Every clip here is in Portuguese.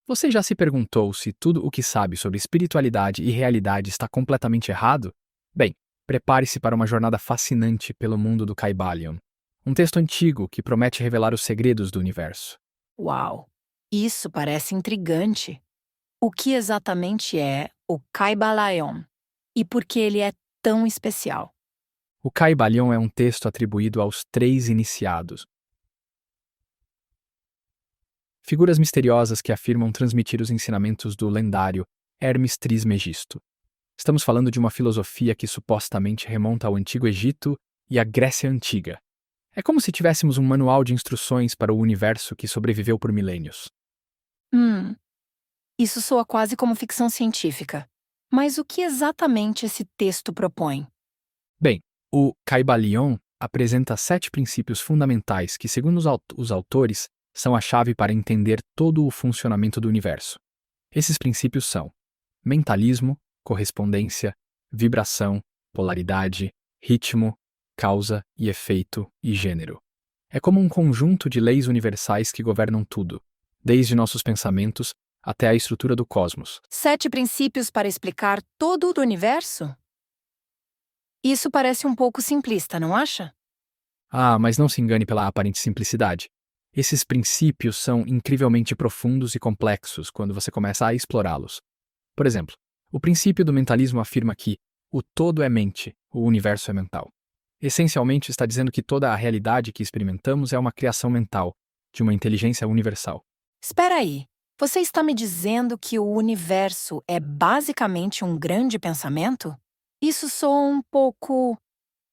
Você já se perguntou se tudo o que sabe sobre espiritualidade e realidade está completamente errado? Bem, prepare-se para uma jornada fascinante pelo mundo do Kybalion, um texto antigo que promete revelar os segredos do universo. Uau! Isso parece intrigante. O que exatamente é o Kybalion? E por que ele é tão especial? O Kybalion é um texto atribuído aos três iniciados, figuras misteriosas que afirmam transmitir os ensinamentos do lendário Hermes Trismegisto. Estamos falando de uma filosofia que supostamente remonta ao Antigo Egito e à Grécia Antiga. É como se tivéssemos um manual de instruções para o universo que sobreviveu por milênios. Hum, isso soa quase como ficção científica. Mas o que exatamente esse texto propõe? Bem, o Kybalion apresenta 7 princípios fundamentais que, segundo os autores, são a chave para entender todo o funcionamento do universo. Esses princípios são mentalismo, correspondência, vibração, polaridade, ritmo, causa e efeito e gênero. É como um conjunto de leis universais que governam tudo, desde nossos pensamentos até a estrutura do cosmos. 7 princípios para explicar todo o universo? Isso parece um pouco simplista, não acha? Ah, mas não se engane pela aparente simplicidade. Esses princípios são incrivelmente profundos e complexos quando você começa a explorá-los. Por exemplo, o princípio do mentalismo afirma que o todo é mente, o universo é mental. Essencialmente está dizendo que toda a realidade que experimentamos é uma criação mental, de uma inteligência universal. Espera aí. Você está me dizendo que o universo é basicamente um grande pensamento? Isso soa um pouco,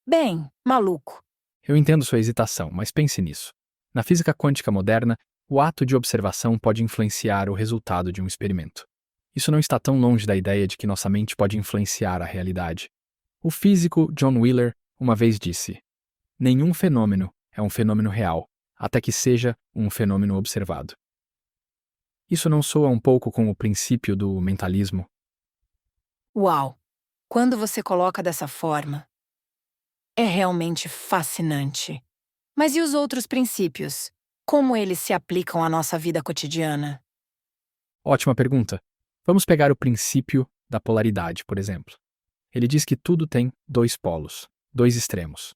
bem, maluco. Eu entendo sua hesitação, mas pense nisso. Na física quântica moderna, o ato de observação pode influenciar o resultado de um experimento. Isso não está tão longe da ideia de que nossa mente pode influenciar a realidade. O físico John Wheeler uma vez disse: nenhum fenômeno é um fenômeno real, até que seja um fenômeno observado. Isso não soa um pouco com o princípio do mentalismo? Uau! Quando você coloca dessa forma, é realmente fascinante. Mas e os outros princípios? Como eles se aplicam à nossa vida cotidiana? Ótima pergunta. Vamos pegar o princípio da polaridade, por exemplo. Ele diz que tudo tem dois polos, dois extremos.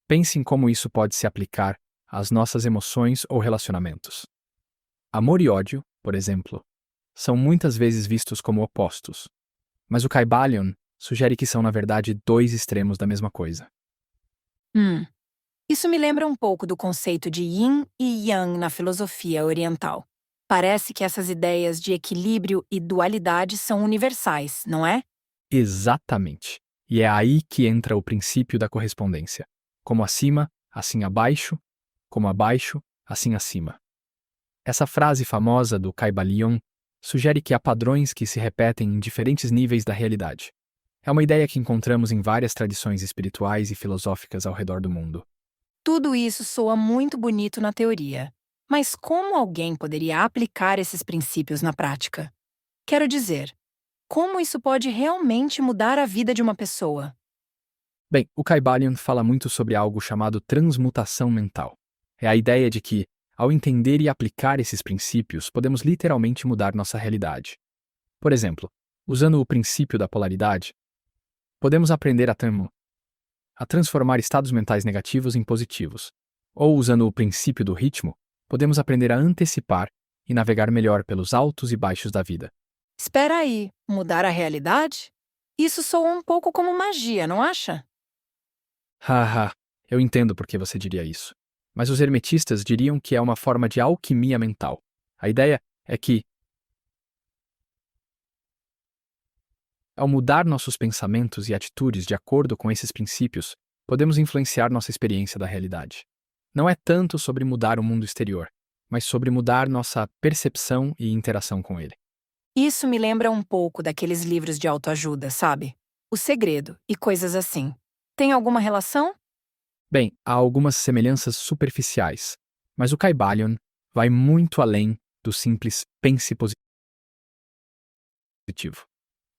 Pense em como isso pode se aplicar às nossas emoções ou relacionamentos. Amor e ódio, por exemplo, são muitas vezes vistos como opostos, mas o Kybalion sugere que são, na verdade, dois extremos da mesma coisa. Hum, isso me lembra um pouco do conceito de yin e yang na filosofia oriental. Parece que essas ideias de equilíbrio e dualidade são universais, não é? Exatamente. E é aí que entra o princípio da correspondência. Como acima, assim abaixo, como abaixo, assim acima. Essa frase famosa do Kybalion sugere que há padrões que se repetem em diferentes níveis da realidade. É uma ideia que encontramos em várias tradições espirituais e filosóficas ao redor do mundo. Tudo isso soa muito bonito na teoria. Mas como alguém poderia aplicar esses princípios na prática? Quero dizer, como isso pode realmente mudar a vida de uma pessoa? Bem, o Kybalion fala muito sobre algo chamado transmutação mental. É a ideia de que, ao entender e aplicar esses princípios, podemos literalmente mudar nossa realidade. Por exemplo, usando o princípio da polaridade, podemos aprender a transformar estados mentais negativos em positivos. Ou, usando o princípio do ritmo, podemos aprender a antecipar e navegar melhor pelos altos e baixos da vida. Espera aí, mudar a realidade? Isso soa um pouco como magia, não acha? Haha, eu entendo por que você diria isso. Mas os hermetistas diriam que é uma forma de alquimia mental. A ideia é que, ao mudar nossos pensamentos e atitudes de acordo com esses princípios, podemos influenciar nossa experiência da realidade. Não é tanto sobre mudar o mundo exterior, mas sobre mudar nossa percepção e interação com ele. Isso me lembra um pouco daqueles livros de autoajuda, sabe? O Segredo e coisas assim. Tem alguma relação? Bem, há algumas semelhanças superficiais, mas o Kybalion vai muito além do simples pense positivo.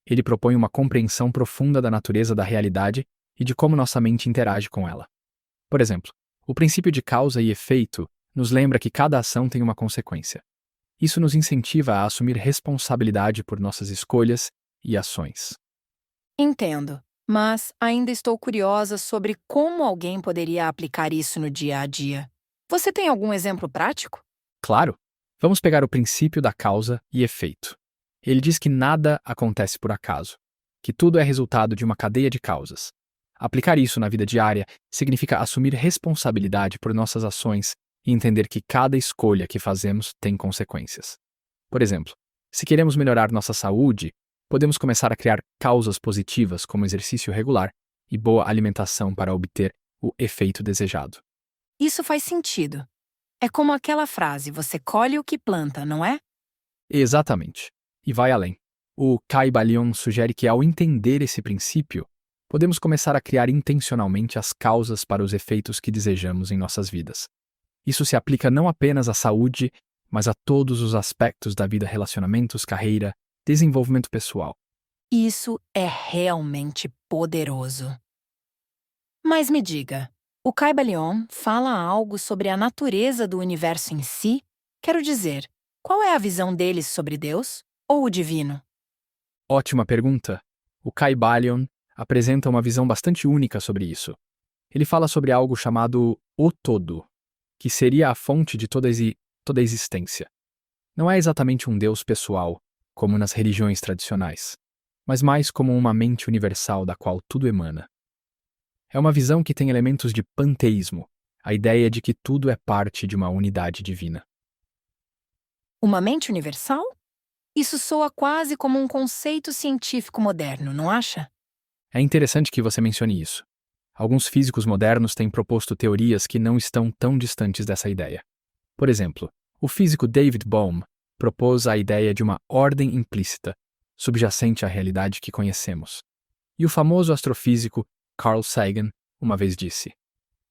Ele propõe uma compreensão profunda da natureza da realidade e de como nossa mente interage com ela. Por exemplo, o princípio de causa e efeito nos lembra que cada ação tem uma consequência. Isso nos incentiva a assumir responsabilidade por nossas escolhas e ações. Entendo, mas ainda estou curiosa sobre como alguém poderia aplicar isso no dia a dia. Você tem algum exemplo prático? Claro, vamos pegar o princípio da causa e efeito. Ele diz que nada acontece por acaso, que tudo é resultado de uma cadeia de causas. Aplicar isso na vida diária significa assumir responsabilidade por nossas ações e entender que cada escolha que fazemos tem consequências. Por exemplo, se queremos melhorar nossa saúde, podemos começar a criar causas positivas como exercício regular e boa alimentação para obter o efeito desejado. Isso faz sentido. É como aquela frase: você colhe o que planta, não é? Exatamente. E vai além. O Caibalion sugere que, ao entender esse princípio, podemos começar a criar intencionalmente as causas para os efeitos que desejamos em nossas vidas. Isso se aplica não apenas à saúde, mas a todos os aspectos da vida: relacionamentos, carreira, desenvolvimento pessoal. Isso é realmente poderoso. Mas me diga, o Caibalion fala algo sobre a natureza do universo em si? Quero dizer, qual é a visão deles sobre Deus ou o divino? Ótima pergunta. O Caibalion apresenta uma visão bastante única sobre isso. Ele fala sobre algo chamado o todo, que seria a fonte de toda a existência. Não é exatamente um Deus pessoal, como nas religiões tradicionais, mas mais como uma mente universal da qual tudo emana. É uma visão que tem elementos de panteísmo, a ideia de que tudo é parte de uma unidade divina. Uma mente universal? Isso soa quase como um conceito científico moderno, não acha? É interessante que você mencione isso. Alguns físicos modernos têm proposto teorias que não estão tão distantes dessa ideia. Por exemplo, o físico David Bohm propôs a ideia de uma ordem implícita, subjacente à realidade que conhecemos. E o famoso astrofísico Carl Sagan uma vez disse: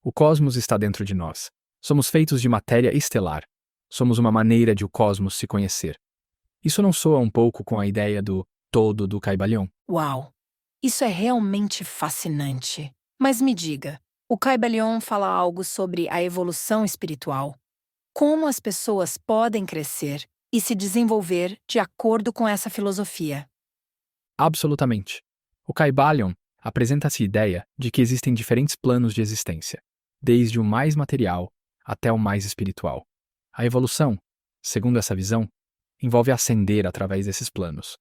o cosmos está dentro de nós. Somos feitos de matéria estelar. Somos uma maneira de o cosmos se conhecer. Isso não soa um pouco com a ideia do todo do Caibalion? Uau! Isso é realmente fascinante. Mas me diga, o Caibalion fala algo sobre a evolução espiritual. Como as pessoas podem crescer e se desenvolver de acordo com essa filosofia? Absolutamente. O Caibalion apresenta essa ideia de que existem diferentes planos de existência, desde o mais material até o mais espiritual. A evolução, segundo essa visão, envolve ascender através desses planos.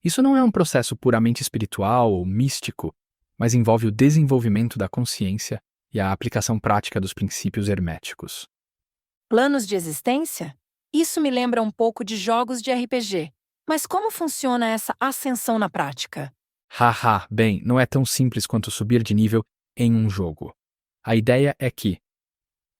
Isso não é um processo puramente espiritual ou místico, mas envolve o desenvolvimento da consciência e a aplicação prática dos princípios herméticos. Planos de existência? Isso me lembra um pouco de jogos de RPG. Mas como funciona essa ascensão na prática? Haha, bem, não é tão simples quanto subir de nível em um jogo. A ideia é que,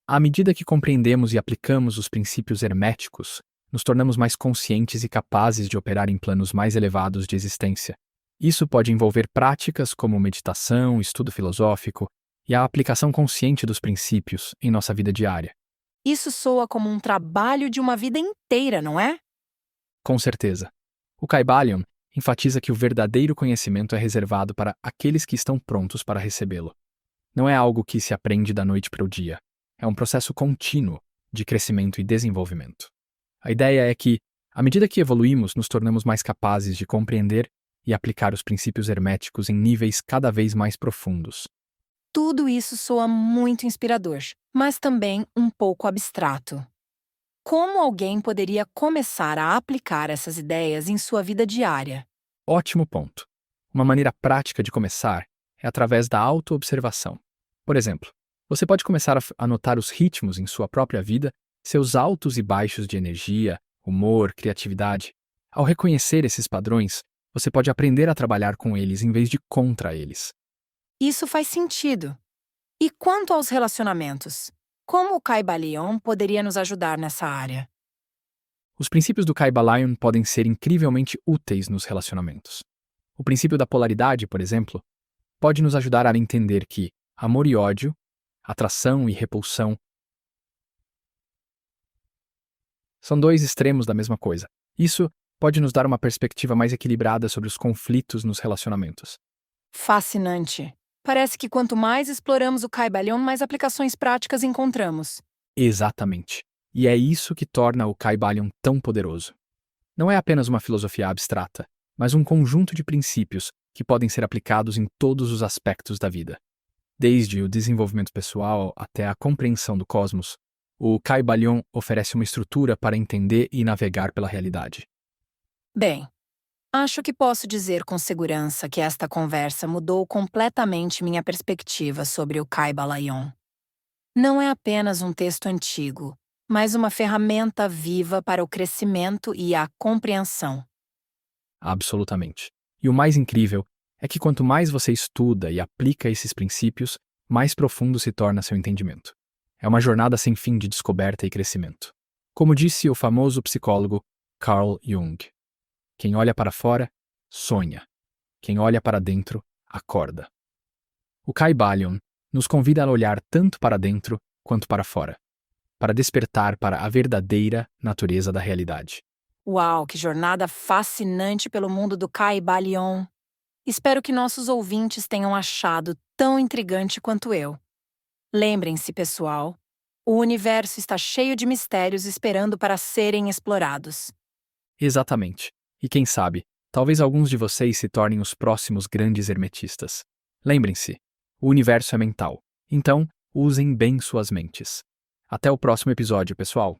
à medida que compreendemos e aplicamos os princípios herméticos, nos tornamos mais conscientes e capazes de operar em planos mais elevados de existência. Isso pode envolver práticas como meditação, estudo filosófico e a aplicação consciente dos princípios em nossa vida diária. Isso soa como um trabalho de uma vida inteira, não é? Com certeza. O Caibalion enfatiza que o verdadeiro conhecimento é reservado para aqueles que estão prontos para recebê-lo. Não é algo que se aprende da noite para o dia. É um processo contínuo de crescimento e desenvolvimento. A ideia é que, à medida que evoluímos, nos tornamos mais capazes de compreender e aplicar os princípios herméticos em níveis cada vez mais profundos. Tudo isso soa muito inspirador, mas também um pouco abstrato. Como alguém poderia começar a aplicar essas ideias em sua vida diária? Ótimo ponto. Uma maneira prática de começar é através da autoobservação. Por exemplo, você pode começar a notar os ritmos em sua própria vida, seus altos e baixos de energia, humor, criatividade. Ao reconhecer esses padrões, você pode aprender a trabalhar com eles em vez de contra eles. Isso faz sentido. E quanto aos relacionamentos? Como o Caibalion poderia nos ajudar nessa área? Os princípios do Caibalion podem ser incrivelmente úteis nos relacionamentos. O princípio da polaridade, por exemplo, pode nos ajudar a entender que amor e ódio, atração e repulsão, são dois extremos da mesma coisa. Isso pode nos dar uma perspectiva mais equilibrada sobre os conflitos nos relacionamentos. Fascinante. Parece que quanto mais exploramos o Caibalion, mais aplicações práticas encontramos. Exatamente. E é isso que torna o Kybalion tão poderoso. Não é apenas uma filosofia abstrata, mas um conjunto de princípios que podem ser aplicados em todos os aspectos da vida. Desde o desenvolvimento pessoal até a compreensão do cosmos, o Kybalion oferece uma estrutura para entender e navegar pela realidade. Bem, acho que posso dizer com segurança que esta conversa mudou completamente minha perspectiva sobre o Kybalion. Não é apenas um texto antigo, mas uma ferramenta viva para o crescimento e a compreensão. Absolutamente. E o mais incrível é que quanto mais você estuda e aplica esses princípios, mais profundo se torna seu entendimento. É uma jornada sem fim de descoberta e crescimento. Como disse o famoso psicólogo Carl Jung, quem olha para fora, sonha. Quem olha para dentro, acorda. O Kybalion nos convida a olhar tanto para dentro quanto para fora, para despertar para a verdadeira natureza da realidade. Uau, que jornada fascinante pelo mundo do Kybalion! Espero que nossos ouvintes tenham achado tão intrigante quanto eu. Lembrem-se, pessoal, o universo está cheio de mistérios esperando para serem explorados. Exatamente. E quem sabe, talvez alguns de vocês se tornem os próximos grandes hermetistas. Lembrem-se, o universo é mental, então usem bem suas mentes. Até o próximo episódio, pessoal!